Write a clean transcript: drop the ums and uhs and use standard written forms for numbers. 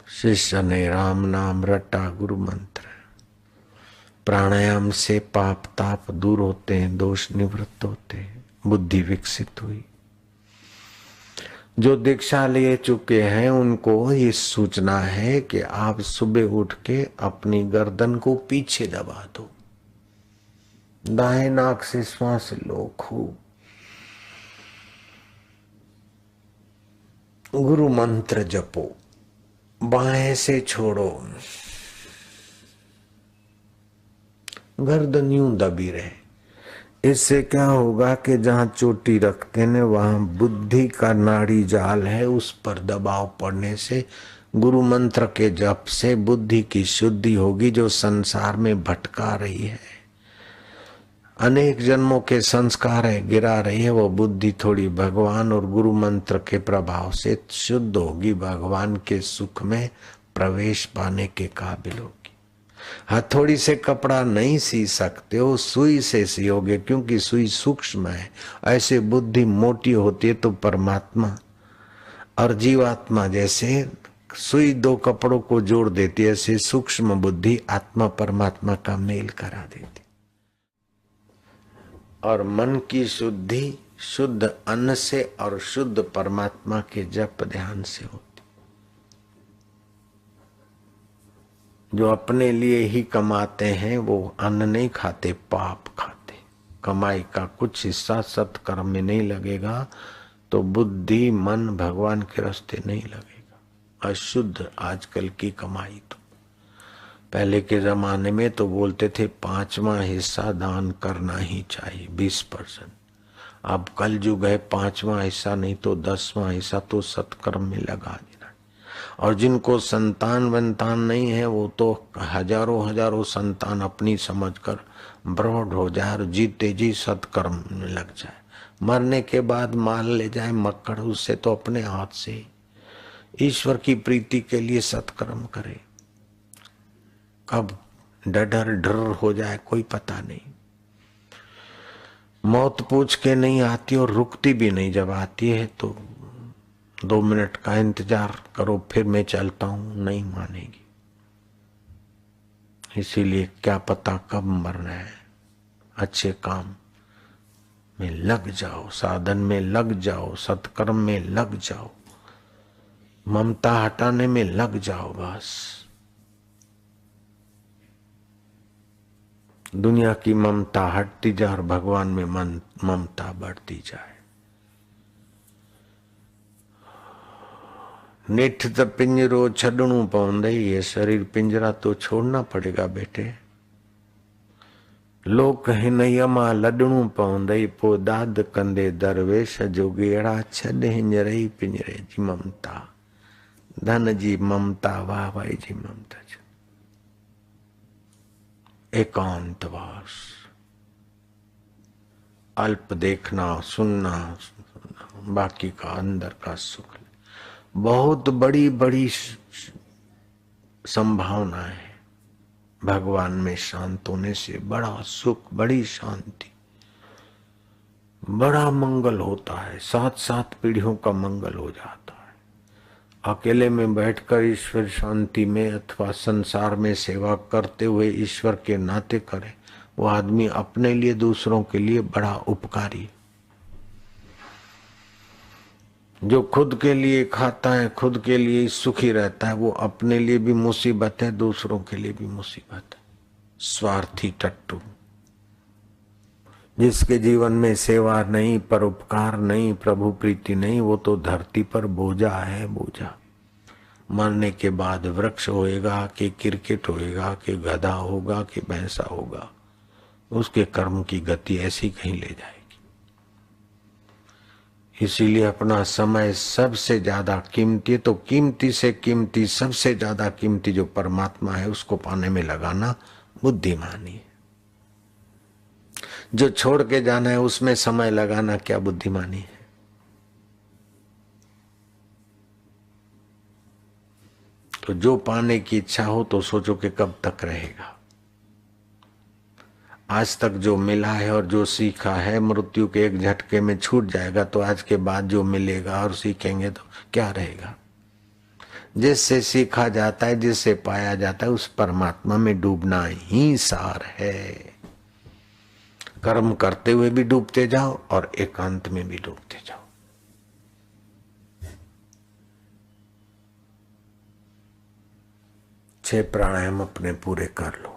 शिष्य ने राम नाम रटा गुरु मंत्र। प्राणायाम से पाप ताप दूर होते हैं, दोष निवृत्त होते हैं, बुद्धि विकसित हुई। जो दीक्षा ले चुके हैं उनको ये सूचना है कि आप सुबह उठ के अपनी गर्दन को पीछे दबा दो, दाएं नाक से श्वास लो खूब, गुरु मंत्र जपो, बाएं से छोड़ो, गर्दन यूं दबी रहे। इससे क्या होगा कि जहां चोटी रखते हैं वहां बुद्धि का नाड़ी जाल है, उस पर दबाव पड़ने से गुरु मंत्र के जप से बुद्धि की शुद्धि होगी, जो संसार में भटका रही है, अनेक जन्मों के संस्कार है गिरा रही है, वो बुद्धि थोड़ी भगवान और गुरु मंत्र के प्रभाव से शुद्ध होगी, भगवान के सुख में प्रवेश पाने के काबिल होगी। हथौड़ी से कपड़ा नहीं सी सकते हो, सुई से सियोगे, क्योंकि सुई सूक्ष्म है। ऐसे बुद्धि मोटी होती है तो परमात्मा और जीवात्मा जैसे सुई दो कपड़ों को जोड़ देती है, ऐसे सूक्ष्म बुद्धि आत्मा परमात्मा का मेल करा देती। और मन की शुद्धि शुद्ध अन्न से और शुद्ध परमात्मा के जप ध्यान से होती। जो अपने लिए ही कमाते हैं वो अन्न नहीं खाते, पाप खाते। कमाई का कुछ हिस्सा सत्कर्म में नहीं लगेगा तो बुद्धि मन भगवान के रास्ते नहीं लगेगा। अशुद्ध आजकल की कमाई। तो पहले के जमाने में तो बोलते थे 5वां हिस्सा दान करना ही चाहिए, 20%। अब कल युग है, 5वां हिस्सा नहीं तो 10वां हिस्सा तो सत्कर्म में लगा देना। और जिनको संतान वंतान नहीं है वो तो हजारों हजारों संतान अपनी समझकर ब्रॉड हो जाए और जीते जी सत्कर्म में लग जाए। मरने के बाद माल ले जाए मक्कड़, उससे तो अपने हाथ से ईश्वर की प्रीति के लिए सत्कर्म करे। कब डर डर हो जाए कोई पता नहीं। मौत पूछ के नहीं आती और रुकती भी नहीं, जब आती है तो 2 मिनट का इंतजार करो फिर मैं चलता हूं, नहीं मानेगी। इसीलिए क्या पता कब मरना है। अच्छे काम में लग जाओ, साधन में लग जाओ, सत्कर्म में लग जाओ, ममता हटाने में लग जाओ। बस दुनिया की ममता हटती जाए और भगवान में ममता बढ़ती जाए। निठ त पिंजरो छड़णू पवंदई, ये शरीर पिंजरा तो छोड़ना पड़ेगा बेटे। लोक हिन यमा लडणू पवंदई, पो दाद कंदे दरवेश जोगेड़ा छद हिंजरई पिंजरे जी ममता। धन जी ममता, वाह भाई जी ममता। एकांतवास, अल्प देखना सुनना, बाकी का अंदर का सुख। बहुत बड़ी बड़ी संभावना है भगवान में शांत होने से। बड़ा सुख, बड़ी शांति, बड़ा मंगल होता है। 7-7 पीढ़ियों का मंगल हो जाता है। अकेले में बैठकर ईश्वर शांति में अथवा संसार में सेवा करते हुए ईश्वर के नाते करे, वो आदमी अपने लिए दूसरों के लिए बड़ा उपकारी। जो खुद के लिए खाता है, खुद के लिए सुखी रहता है, वो अपने लिए भी मुसीबत है, दूसरों के लिए भी मुसीबत है। स्वार्थी टट्टू। जिसके जीवन में सेवा नहीं, परोपकार नहीं, प्रभु प्रीति नहीं, वो तो धरती पर बोझा है, बोझा। मरने के बाद वृक्ष होएगा कि क्रिकेट होएगा कि गधा होगा कि भैंसा होगा, उसके कर्म की गति ऐसी कहीं ले जाएगी। इसीलिए अपना समय सबसे ज्यादा कीमती, तो कीमती से कीमती, सबसे ज्यादा कीमती जो परमात्मा है उसको पाने में लगाना बुद्धिमानी है। जो छोड़ के जाना है उसमें समय लगाना क्या बुद्धिमानी है। तो जो पाने की इच्छा हो तो सोचो कि कब तक रहेगा। आज तक जो मिला है और जो सीखा है मृत्यु के एक झटके में छूट जाएगा, तो आज के बाद जो मिलेगा और सीखेंगे तो क्या रहेगा। जिससे सीखा जाता है, जिससे पाया जाता है, उस परमात्मा में डूबना ही सार है। कर्म करते हुए भी डूबते जाओ और एकांत में भी डूबते जाओ। 6 प्राणायाम अपने पूरे कर लो।